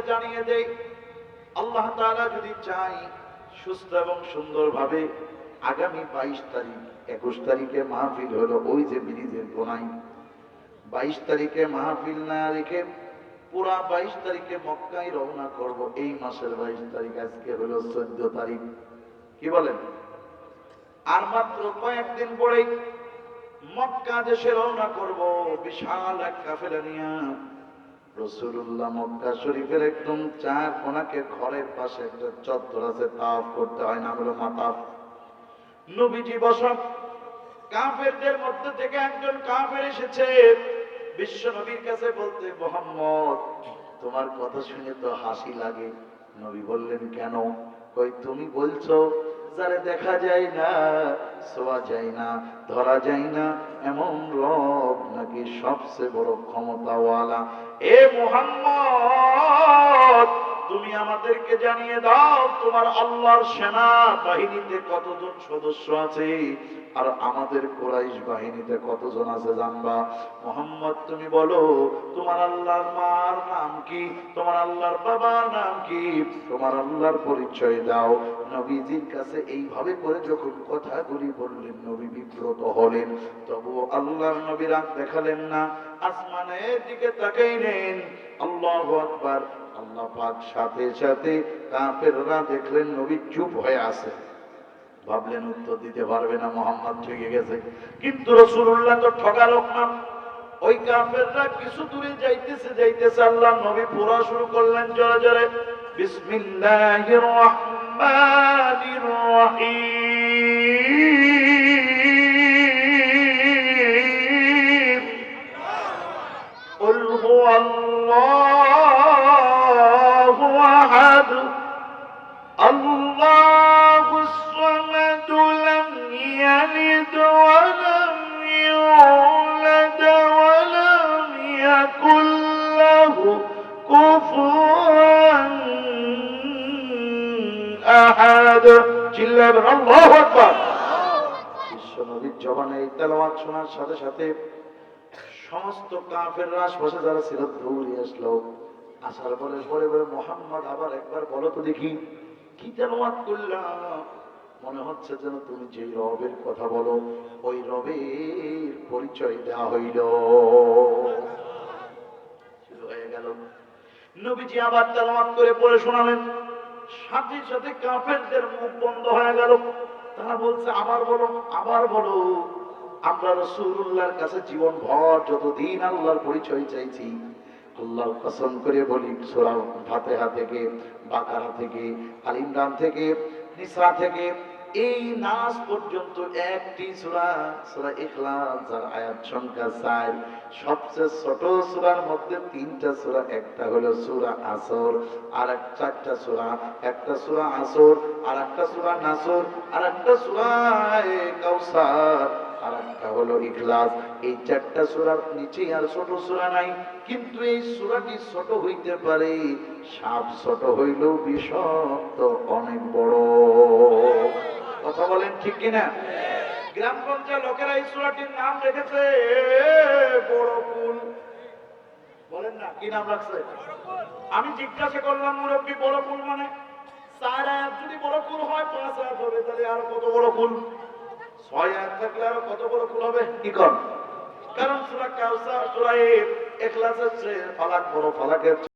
জানিয়ে দেই, আল্লাহ তাআলা যদি চাই সুস্থ এবং সুন্দরভাবে আগামী 22 তারিখ 21 তারিখে মাহফিল হলো ওই যে ব্রিজের কোনায়, 22 তারিখে মাহফিল না রেখে পুরা 22 তারিখে মক্কায় রওনা করব। এই মাসের 22 তারিখ, আজকে হলো 14 তারিখ। কি বলেন? আর মাত্র কয়েকদিন পরেই মক্কা দেশে রওনা করব বিশাল এক কাফেলা নিয়ে। রাসূলুল্লাহ মক্কা শরীফের একদম চার কোনাকে ঘরের পাশে একটা চত্বর আছে, তাওয়াফ করতে হয়, নাম হলো মাতাফ। নবীজি বসা, কাফেরদের মধ্যে থেকে একজন কাফের এসেছে বিশ্ব নবীর কাছে বলতে, মুহাম্মদ তোমার কথা শুনে তো হাসি লাগে। নবী বললেন, কেন? কই তুমি বলছো যারে দেখা যায় না, ছোঁয়া যায় না, ধরা যায় না, এমন রব নাকি সবচেয়ে বড় ক্ষমতাওয়ালা। এ মুহাম্মদ তুমি আমাদেরকে জানিয়ে দাও তোমার আল্লাহর সেনা বাহিনীতে কতজন সদস্য আছে, আর আমাদের কুরাইশ বাহিনীতে কতজন আছে জানবা। মুহাম্মদ তুমি বলো তোমার আল্লাহর মার নাম কি, তোমার আল্লাহর বাবার নাম কি, তোমার আল্লাহর পরিচয় দাও। নবীজির কাছে এইভাবে করে যখন কথাগুলি বললেন, নবী বিব্রত হলেন। তবুও আল্লাহর নবী রাগ দেখালেন না, আসমানের দিকে তাকাইলেন। আল্লাহু আকবার। আল্লাহ পাক সাথে সাথে কাফেররা দেখলেন নবী চুপ হয়ে আছে, ভাবলেন উত্তর দিতে পারবে না, মুহাম্মদ ঠকে গেছে। কিন্তু রাসূলুল্লাহ তো ঠকা লোক না। ওই কাফেররা কিছু দূরে যাইতেছে আল্লাহ নবী পড়া শুরু করলেন জোরে জোরে, বিসমিল্লাহির রহমানির রহিম, কুল হুয়াল্লাহু আহাদ, আল্লাহুস সামাদ, লাম ইয়ালিদ ওয়া লাম ইউলাদ ওয়া লাম ইয়াকুল লাহু কুফুয়ান আহাদ। চিল্লাবেন আল্লাহু আকবার। বিশ্বনবীর জবানে এই তেলাওয়াত শোনার সাথে সাথে সমস্ত কাফেররা আশপাশে যারা ছিল দৌড়ে আসলো। আসার পরে পরে পরে মুহাম্মদ আবার একবার বলো তো দেখি কি তেলাওয়াত করলাম। মনে হচ্ছে যেন তুমি যে রবের কথা বলো ওই রবের পরিচয় দেওয়া হইল। শুরু হয়ে গেল। নবীজি আবার তেলাওয়াত করে পড়ে শোনালেন। সাথে সাথে কাফেরদের মুখ বন্ধ হয়ে গেল। তারা বলছে, আবার বলো, আবার বলো। আমরা রাসূলুল্লাহর কাছে জীবন ভর যতদিন আল্লাহর পরিচয় চাইছি, আল্লাহর কসম করে বলি, সূরা ফাতিহা থেকে, বাকারা থেকে, আল ইমরান থেকে, নিসা থেকে এই নাস পর্যন্ত একটি সূরা, সূরা ইখলাস যার আয়াত সংখ্যা 4, সবচেয়ে ছোট সূরার মধ্যে 3টা সূরা, একটা হলো সূরা আসর, আর চারটা সূরা, একটা সূরা আসর, আর একটা সূরা নাসর, আর একটা সূরা কাউসার, আর একটা হলো ইখলাস। এই 4টা সূরার নিচে আর ছোট সূরা নাই। কিন্তু এই সূরাটি ছোট হইতে পারে, সাপ ছোট হইলেও বিষাক্ত অনেক বড়। কথা বলেন ঠিক কিনা? গ্রামগঞ্জের লোকেরা এই সূরাটির নাম রেখেছে বড় কুল। বলেন না কি নাম রাখছে? আমি জিজ্ঞাসা করলাম, মুরব্বী বড় কুল মানে 4 আয়াত যদি বড় কুল হয় 5 আয়াত হবে, তাহলে আর কত বড় কুল? 6 আয়াত থাকলে আর কত বড় কুল হবে? কি কর? কারণ সূরা কাউসার, সূরা ইখলাসের চেয়ে ফালাক বড়, ফালাকের